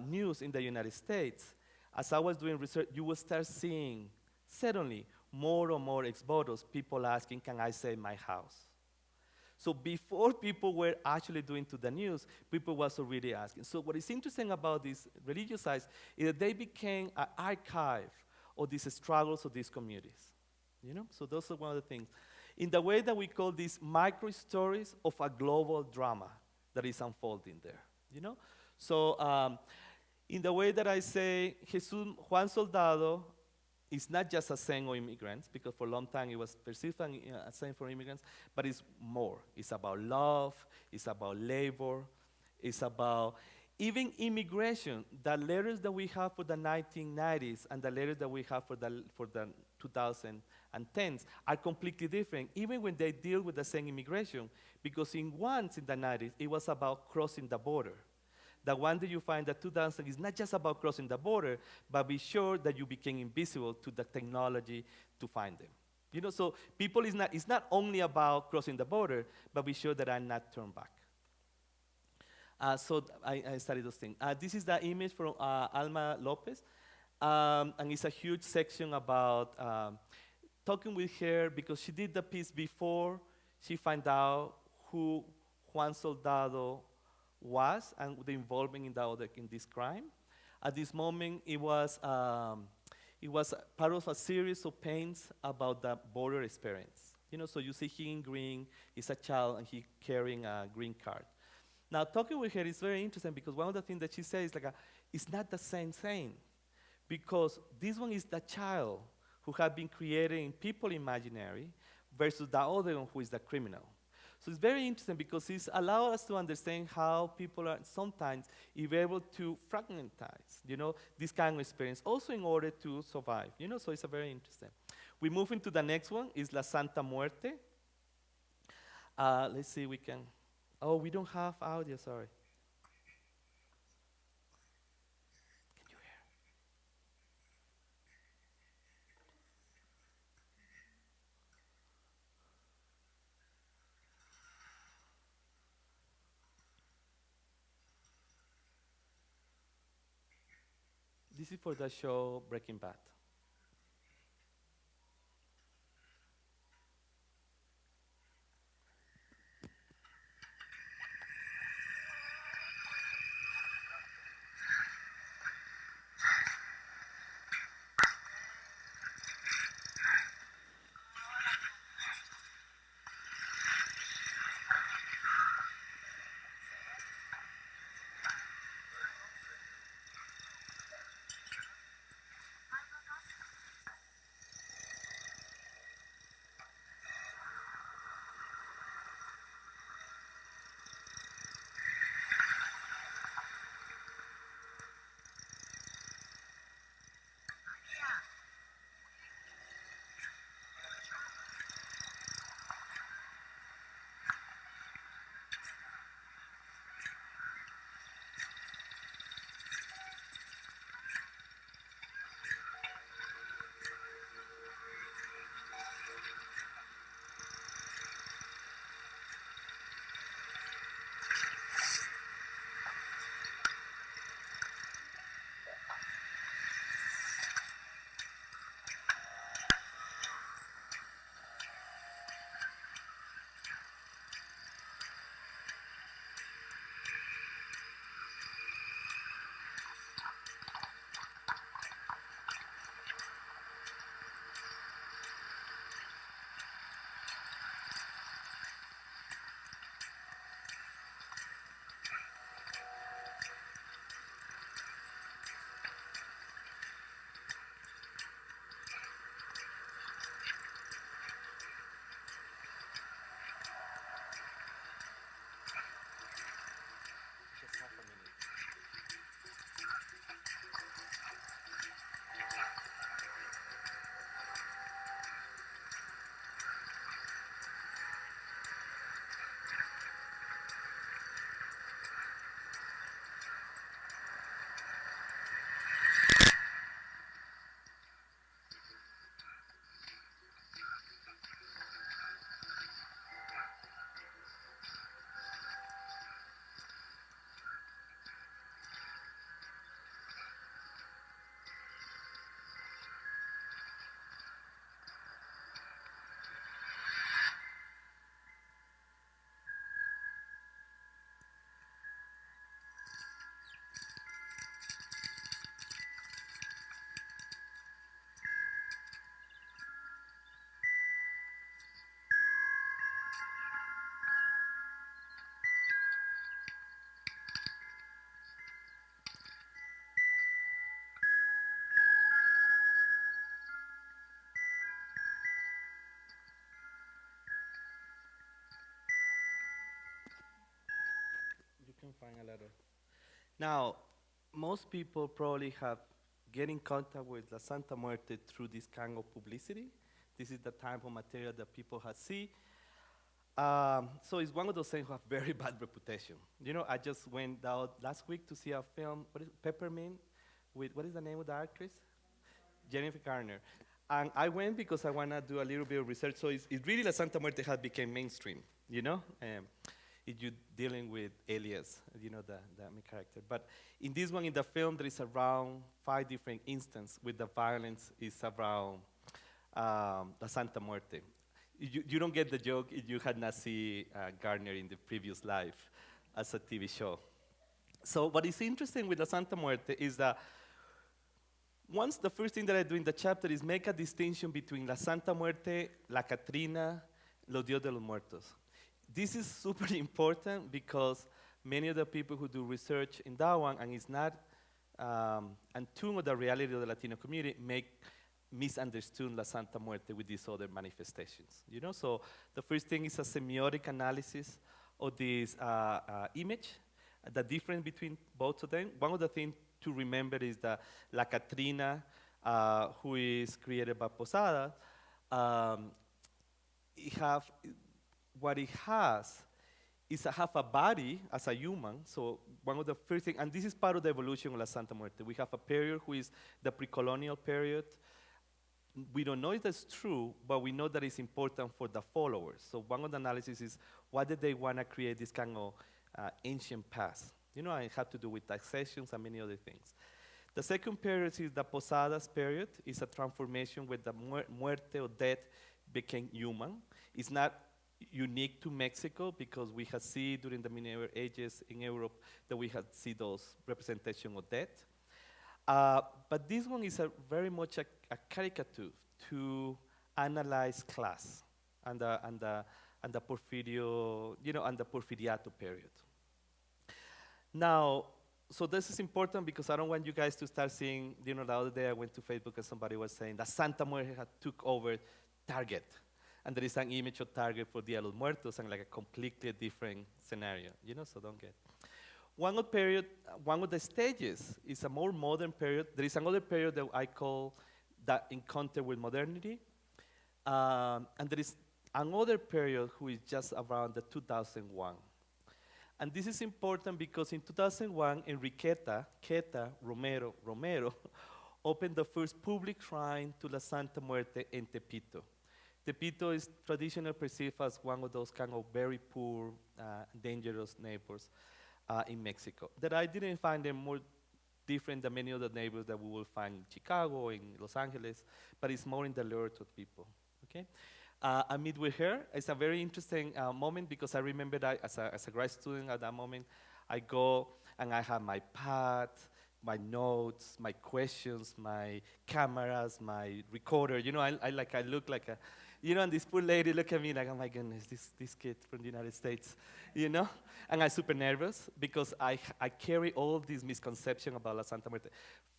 news in the United States, as I was doing research, you will start seeing suddenly more and more ex-votos, people asking, can I sell my house? So before people were actually doing to the news, people was already asking. So what is interesting about these religious sites is that they became an archive of these struggles of these communities. So those are one of the things. In the way that we call these micro stories of a global drama that is unfolding there, So in the way that I say, Juan Soldado is not just a saying of immigrants, because for a long time it was perceived as a saying for immigrants, but it's more. It's about love, it's about labor, it's about even immigration. The letters that we have for the 1990s and the letters that we have for the 2010s are completely different, even when they deal with the same immigration, because in the 90s, it was about crossing the border. The one that you find that 2000 is not just about crossing the border, but be sure that you became invisible to the technology to find them. So people it's not only about crossing the border, but be sure that I'm not turned back. So I studied those things. This is the image from Alma Lopez, and it's a huge section about talking with her because she did the piece before she found out who Juan Soldado was and the involvement in this crime. At this moment, it was part of a series of paints about the border experience. So you see he in green, he's a child, and he carrying a green card. Now, talking with her is very interesting because one of the things that she says is it's not the same thing, because this one is the child who have been created in people imaginary versus the other one who is the criminal. So it's very interesting because it's allowed us to understand how people are sometimes able to fragmentize, this kind of experience, also in order to survive, so it's a very interesting. We move into the next one, is La Santa Muerte. Let's see, we don't have audio, sorry. Can you hear? This is for the show Breaking Bad. find a letter. Now, most people probably have get in contact with La Santa Muerte through this kind of publicity. This is the type of material that people have seen. So it's one of those things who have very bad reputation. You know, I just went out last week to see a film, what is it, Peppermint, with, what is the name of the actress? Jennifer Garner. And I went because I want to do a little bit of research. So it's really La Santa Muerte has become mainstream, you know? If you're dealing with Elias, you know, the main character. But in this one, in the film, there is around 5 different instances with the violence is around La Santa Muerte. You don't get the joke if you had not seen Gardner in the previous life as a TV show. So what is interesting with La Santa Muerte is that once the first thing that I do in the chapter is make a distinction between La Santa Muerte, La Catrina, Los Dios de los Muertos. This is super important because many of the people who do research in that one, and it's not attuned with the reality of the Latino community, make misunderstood La Santa Muerte with these other manifestations. You know, so the first thing is a semiotic analysis of this image, the difference between both of them. One of the things to remember is that La Catrina, who is created by Posada, what it has is have a body as a human. So one of the first things, and this is part of the evolution of La Santa Muerte. We have a period who is the pre-colonial period. We don't know if that's true, but we know that it's important for the followers. So one of the analysis is, why did they want to create this kind of ancient past? You know, it had to do with taxations and many other things. The second period is the Posadas period. It's a transformation where the muerte or death became human. It's not unique to Mexico because we have seen during the Middle Ages in Europe that we have seen those representation of death. But this one is very much a caricature to analyze class and the Porfirio, you know, and the Porfiriato period. Now, so this is important because I don't want you guys to start seeing, you know, the other day I went to Facebook and somebody was saying that Santa Muerte had took over Target. And there is an image of Target for Dia de los Muertos and like a completely different scenario, you know, so don't get. One of the stages is a more modern period. There is another period that I call the encounter with modernity. And there is another period who is just around the 2001. And this is important because in 2001, Enriqueta Romero opened the first public shrine to La Santa Muerte in Tepito. Tepito is traditionally perceived as one of those kind of very poor, dangerous neighbors in Mexico. That I didn't find them more different than many other neighbors that we will find in Chicago, in Los Angeles, but it's more in the alert of people, okay? I meet with her. It's a very interesting moment because I remember that as a grad student at that moment, I go and I have my pad, my notes, my questions, my cameras, my recorder. You know, I look like a, you know, and this poor lady look at me like, oh my goodness, this kid from the United States, you know? And I'm super nervous because I carry all these misconceptions about La Santa Muerte.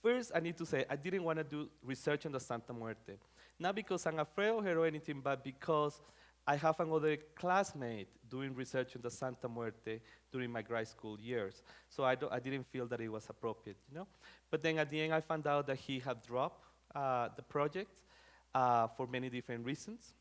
First, I need to say, I didn't want to do research on the Santa Muerte. Not because I'm afraid of her or anything, but because I have another classmate doing research on the Santa Muerte during my grad school years. So I didn't feel that it was appropriate, you know? But then at the end, I found out that he had dropped the project for many different reasons.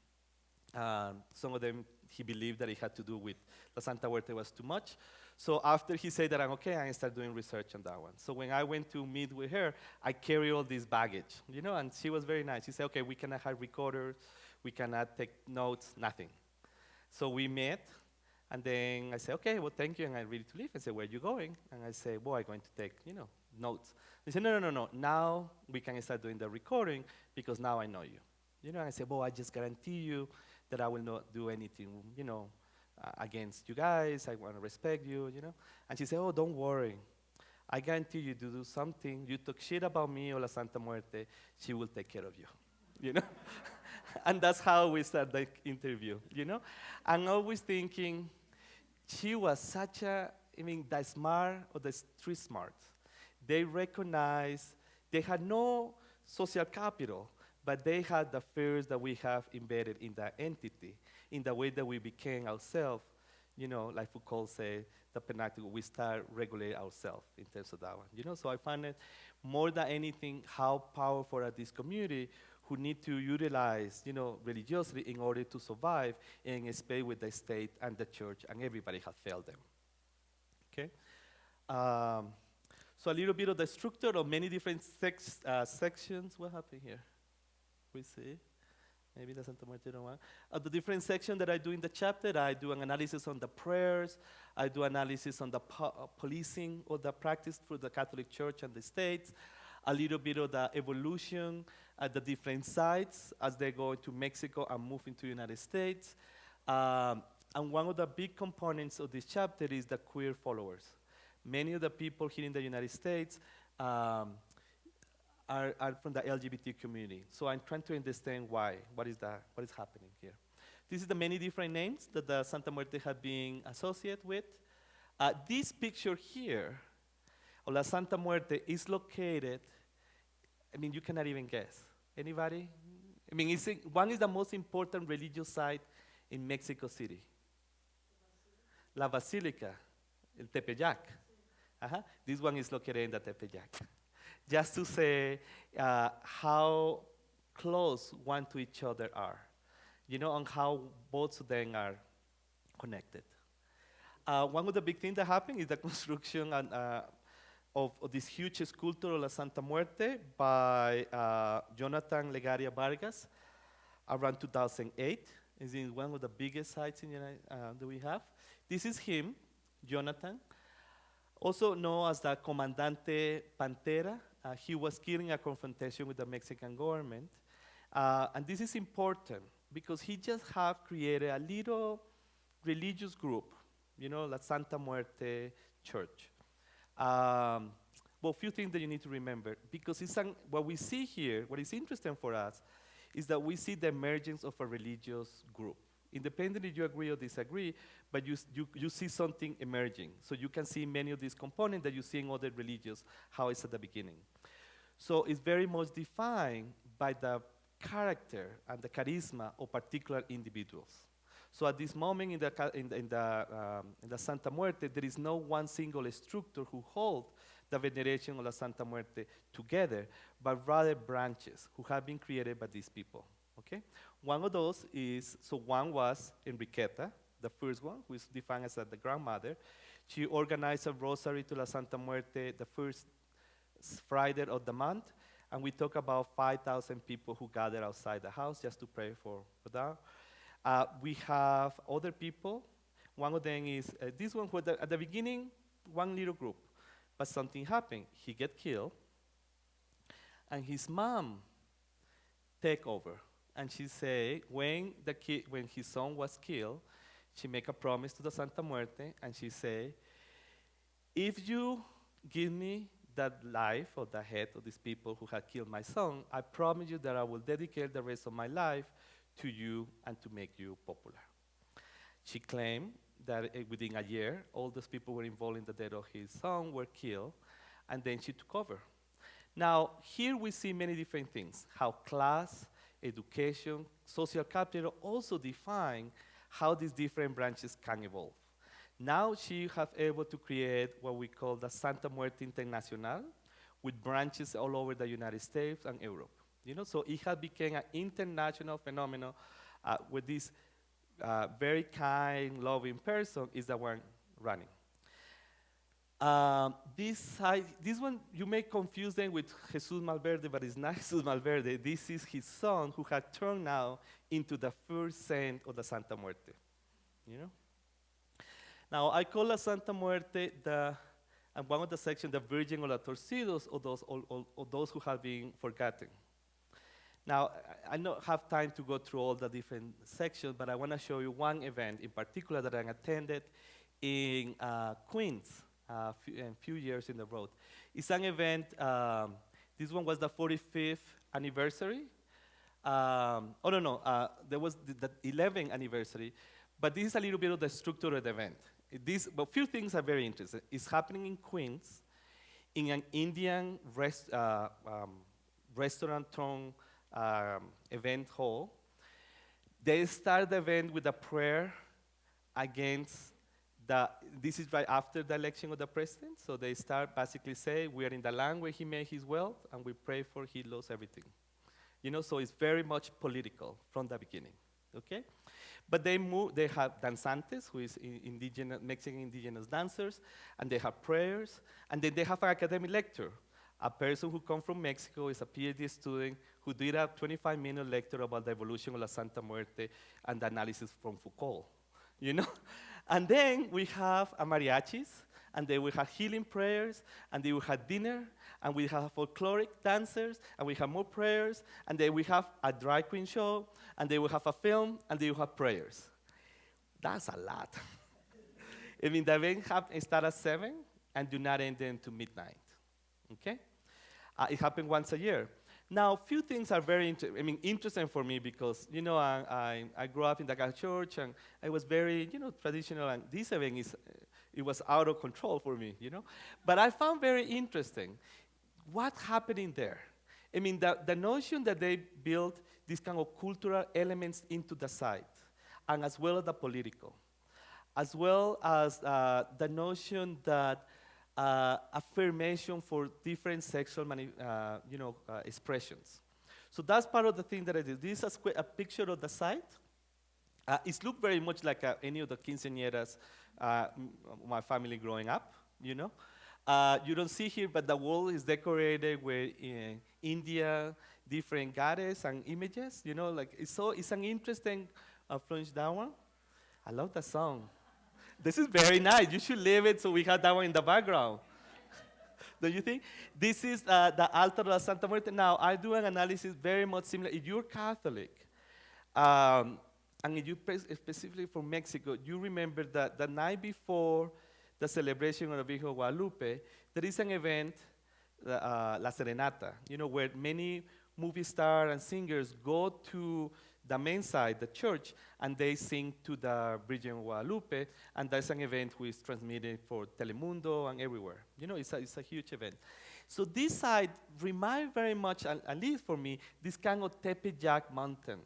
Some of them, he believed that it had to do with La Santa Muerte was too much. So after he said that I'm okay, I started doing research on that one. So when I went to meet with her, I carry all this baggage, you know, and she was very nice. She said, okay, we cannot have recorders, we cannot take notes, nothing. So we met, and then I said, okay, well, thank you, and I'm ready to leave. I said, where are you going? And I said, well, I'm going to take, you know, notes. They said, no, now we can start doing the recording because now I know you. You know, and I said, well, I just guarantee you that I will not do anything, you know, against you guys. I want to respect you, you know. And she said, oh, don't worry. I guarantee you to do something. You talk shit about me or La Santa Muerte, she will take care of you, you know. And that's how we start the interview, you know. I'm always thinking, she was such a, I mean, the smart or the street smart. They recognized, they had no social capital, but they had the fears that we have embedded in that entity, in the way that we became ourselves, like Foucault say, the vernacular, we start regulate ourselves in terms of that one. So I find it more than anything how powerful are this community who need to utilize, religiosity in order to survive in a space with the state and the church, and everybody has failed them. Okay. So a little bit of the structure of many different sections. What happened here? We see. Maybe the Santa Muerte one. The different sections that I do in the chapter, I do an analysis on the prayers, I do analysis on the policing or the practice through the Catholic Church and the states, a little bit of the evolution at the different sites as they go into Mexico and move into the United States. And one of the big components of this chapter is the queer followers. Many of the people here in the United States are from the LGBT community. So I'm trying to understand why, what is happening here. This is the many different names that the Santa Muerte have been associated with. This picture here of La Santa Muerte is located, you cannot even guess. Anybody? One is the most important religious site in Mexico City. La Basilica, el Tepeyac. This one is located in the Tepeyac. Just to say how close one to each other are, and how both of them are connected. One of the big things that happened is the construction of this huge sculpture of La Santa Muerte by Jonathan Legaria Vargas around 2008. It's in one of the biggest sites in that we have. This is him, Jonathan, also known as the Comandante Pantera. He was killed in a confrontation with the Mexican government. And this is important because he just have created a little religious group, La Santa Muerte Church. Well, a few things that you need to remember, because what we see here, what is interesting for us, is that we see the emergence of a religious group. Independently, you agree or disagree, but you see something emerging. So you can see many of these components that you see in other religions, how it's at the beginning. So it's very much defined by the character and the charisma of particular individuals. So at this moment in the Santa Muerte, there is no one single structure who hold the veneration of La Santa Muerte together, but rather branches who have been created by these people. Okay? One of those one was Enriqueta, the first one, who is defined as the grandmother. She organized a rosary to La Santa Muerte the first Friday of the month, and we talk about 5,000 people who gathered outside the house just to pray for that. We have other people. One of them is this one, who at the beginning, one little group, but something happened. He get killed, and his mom take over. And she say, when his son was killed, she make a promise to the Santa Muerte, and she say, if you give me that life or the head of these people who had killed my son, I promise you that I will dedicate the rest of my life to you and to make you popular. She claimed that within a year, all those people who were involved in the death of his son were killed, and then she took over. Now, here we see many different things, how class, education, social capital also define how these different branches can evolve. Now she have able to create what we call the Santa Muerte Internacional, with branches all over the United States and Europe. So it has become an international phenomenon with this very kind, loving person is the one running. This one, you may confuse them with Jesús Malverde, but it's not Jesús Malverde. This is his son who had turned now into the first saint of the Santa Muerte. Now, I call La Santa Muerte and one of the sections, the Virgin of the Torcidos, or those who have been forgotten. Now, I don't have time to go through all the different sections, but I want to show you one event in particular that I attended in Queens a few years in the road. It's an event, this one was the 45th anniversary. There was the 11th anniversary, but this is a little bit of the structure of the event. But few things are very interesting. It's happening in Queens, in an Indian restaurant-turned event hall. They start the event with a prayer against this is right after the election of the president, so they start basically say, we are in the land where he made his wealth, and we pray for he lost everything. So it's very much political from the beginning, okay? But they have danzantes, who is indigenous, Mexican indigenous dancers, and they have prayers, and then they have an academic lecture. A person who comes from Mexico is a PhD student who did a 25-minute lecture about the evolution of la Santa Muerte and the analysis from Foucault, And then we have a mariachis, and then we have healing prayers, and then we have dinner, and we have folkloric dancers, and we have more prayers, and then we have a drag queen show, and then we have a film, and then we have prayers. That's a lot. The event start at 7 and do not end until midnight, okay? It happens once a year. Now, a few things are very interesting for me because, I grew up in the Catholic Church, and I was very, traditional, and this event it was out of control for me, But I found very interesting what's happening there. The notion that they built these kind of cultural elements into the site, and as well as the political, as well as the notion that affirmation for different sexual expressions. So that's part of the thing that I did. This is a picture of the site. It looked very much like any of the quinceañeras my family growing up, You don't see here, but the wall is decorated with India, different goddess and images, it's an interesting plunge that one. I love the song. This is very nice. You should leave it so we have that one in the background. Don't you think? This is the altar of Santa Muerte. Now, I do an analysis very much similar. If you're Catholic, and if you specifically from Mexico, you remember that the night before the celebration of the Virgen of Guadalupe, there is an event, La Serenata, where many movie stars and singers go to the main side, the church, and they sing to the Virgin of Guadalupe, and that's an event which is transmitted for Telemundo and everywhere. It's a huge event. So this side reminds very much, at least for me, this kind of Tepeyac mountain,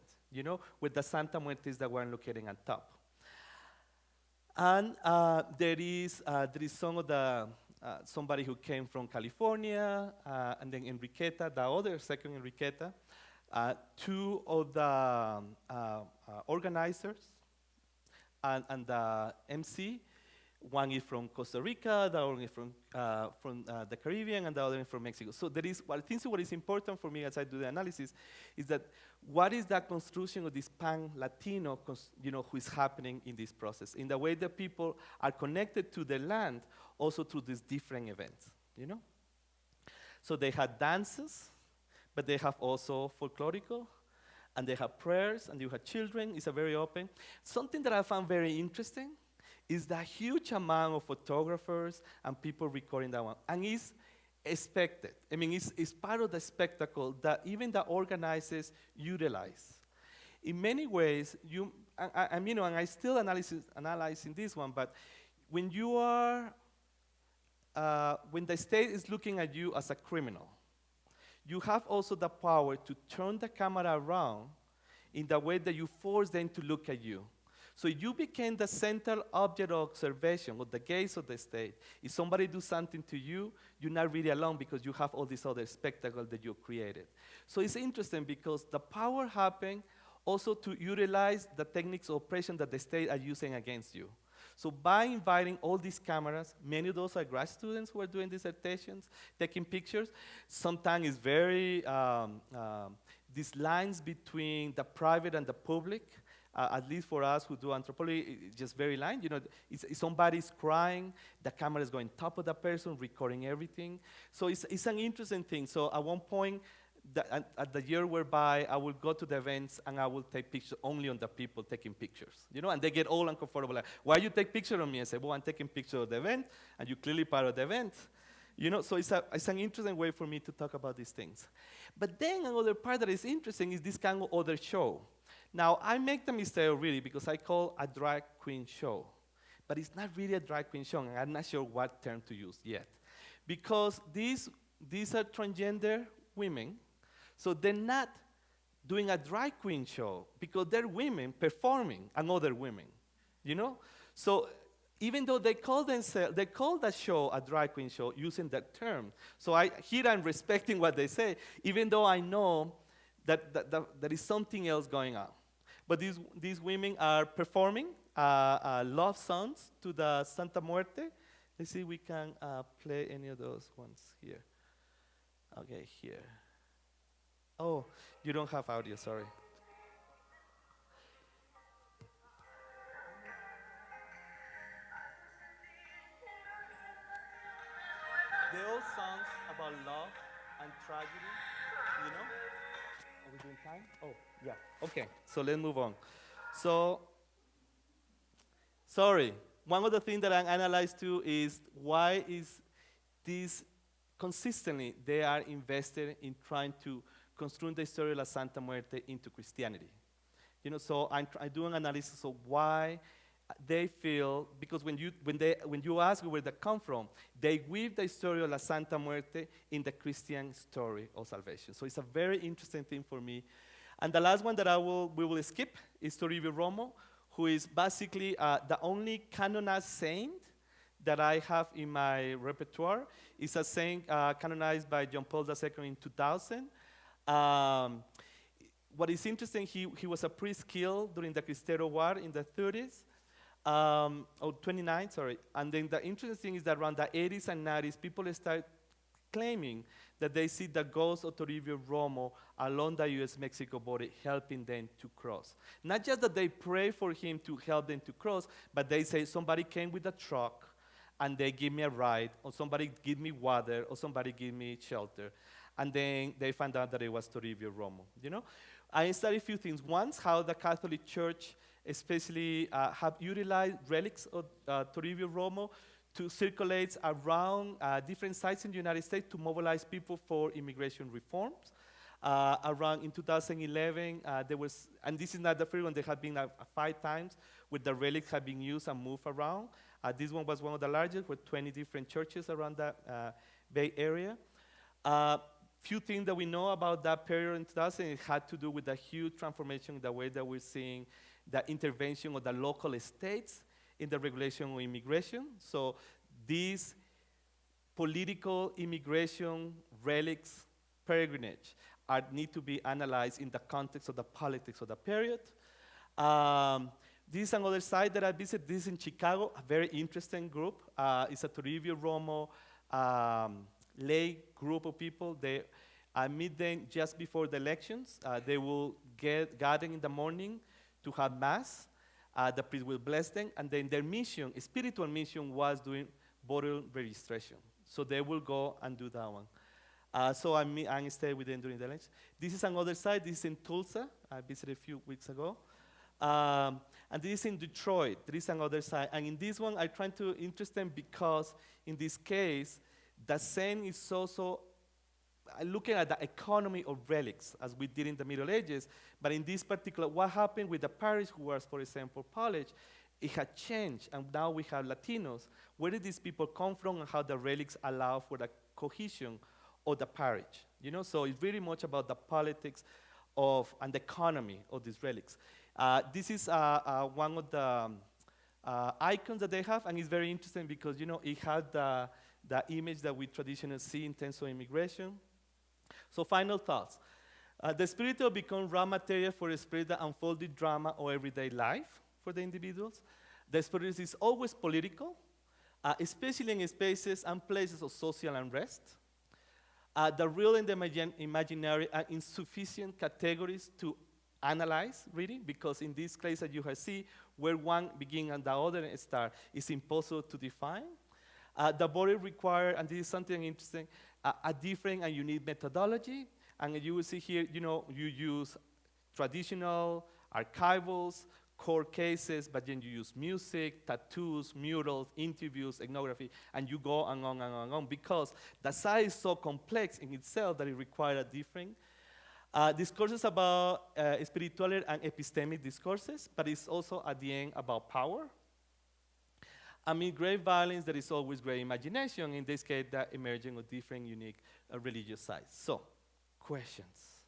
with the Santa Muerte is the one located on top. And there is some of the somebody who came from California, and then Enriqueta, the other second Enriqueta, two of the organizers and the MC. One is from Costa Rica, the other one is from the Caribbean, and the other is from Mexico. So there is, what is important for me as I do the analysis is that what is the construction of this pan-Latino, who is happening in this process, in the way that people are connected to the land, also through these different events, So they had dances, but they have also folklorical, and they have prayers, and you have children. It's a very open. Something that I found very interesting is the huge amount of photographers and people recording that one. And it's expected. It's part of the spectacle that even the organizers utilize. In many ways, and I still analyzing this one, but when you are, when the state is looking at you as a criminal, you have also the power to turn the camera around in the way that you force them to look at you. So you became the central object of observation, of the gaze of the state. If somebody do something to you, you're not really alone because you have all this other spectacle that you created. So it's interesting because the power happened also to utilize the techniques of oppression that the state are using against you. So by inviting all these cameras, many of those are grad students who are doing dissertations, taking pictures. Sometimes it's very, these lines between the private and the public, at least for us who do anthropology, it's just very line. If somebody's crying, the camera is going top of the person, recording everything. So it's an interesting thing. So at one point, at the year whereby I will go to the events and I will take pictures only on the people taking pictures, and they get all uncomfortable. Like, why you take picture of me? I say, well, I'm taking picture of the event, and you're clearly part of the event. So it's an interesting way for me to talk about these things. But then another part that is interesting is this kind of other show. Now, I make the mistake really because I call a drag queen show. But it's not really a drag queen show, and I'm not sure what term to use yet. Because these are transgender women, so they're not doing a drag queen show because they're women performing another women, So even though they call that show a drag queen show using that term. So I'm respecting what they say, even though I know that there is something else going on. But these women are performing love songs to the Santa Muerte. Let's see if we can play any of those ones here. Okay, here. Oh, you don't have audio, sorry. They're all songs about love and tragedy, you know? Are we doing time? Oh, yeah. Okay, so let's move on. So, sorry. One of the things that I analyzed too is why is this consistently they are invested in trying to construct the story of La Santa Muerte into Christianity. You know, so I do an analysis of why they feel, because when you ask where they come from, they weave the story of La Santa Muerte in the Christian story of salvation. So it's a very interesting thing for me. And the last one that we will skip is Toribio Romo, who is basically the only canonized saint that I have in my repertoire. It's a saint canonized by John Paul II in 2000. What is interesting, he was a priest killed during the Cristero War in the 30s. 29, sorry. And then the interesting thing is that around the 80s and 90s, people start claiming that they see the ghost of Toribio Romo along the US-Mexico border helping them to cross. Not just that they pray for him to help them to cross, but they say somebody came with a truck and they give me a ride, or somebody give me water, or somebody give me shelter. And then they found out that it was Toribio Romo, you know? I studied a few things. One, how the Catholic Church especially have utilized relics of Toribio Romo to circulate around different sites in the United States to mobilize people for immigration reforms. Around in 2011, there was, and this is not the first one, there have been 5 times where the relics have been used and moved around. This one was one of the largest with 20 different churches around the Bay Area. Few things that we know about that period in 2000, it had to do with the huge transformation in the way that we're seeing the intervention of the local states in the regulation of immigration. So these political immigration relics pilgrimage need to be analyzed in the context of the politics of the period. This is another site that I visited. This is in Chicago, a very interesting group. It's a Toribio Romo lay group of people. I meet them just before the elections. They will gather in the morning to have mass. The priest will bless them, and then their mission, spiritual mission, was doing voter registration. So they will go and do that one. So I stayed with them during the election. This is another site. This is in Tulsa. I visited a few weeks ago. And this is in Detroit. There is another site. And in this one, I try to interest them because in this case, the same is also looking at the economy of relics, as we did in the Middle Ages. But in this particular, what happened with the parish who was, for example, Polish, it had changed, and now we have Latinos. Where did these people come from, and how the relics allow for the cohesion of the parish? You know, so it's very much about the politics of and the economy of these relics. This is one of the icons that they have, and it's very interesting because, you know, it has the image that we traditionally see in terms of immigration. So final thoughts. The spiritual becomes raw material for a spirit that unfolded drama of everyday life for the individuals. The spirit is always political, especially in spaces and places of social unrest. The real and the imaginary are insufficient categories to analyze, really, because in this case that you have seen, where one begins and the other start, is impossible to define. The body requires, and this is something interesting, a different and unique methodology. And you will see here, you know, you use traditional, archivals, court cases, but then you use music, tattoos, murals, interviews, ethnography, and you go on and on, because the site is so complex in itself that it requires a different. Discourses about spirituality and epistemic discourses, but it's also at the end about power. Amid great violence, there is always great imagination. In this case, the emerging of different, unique religious sites. So, questions?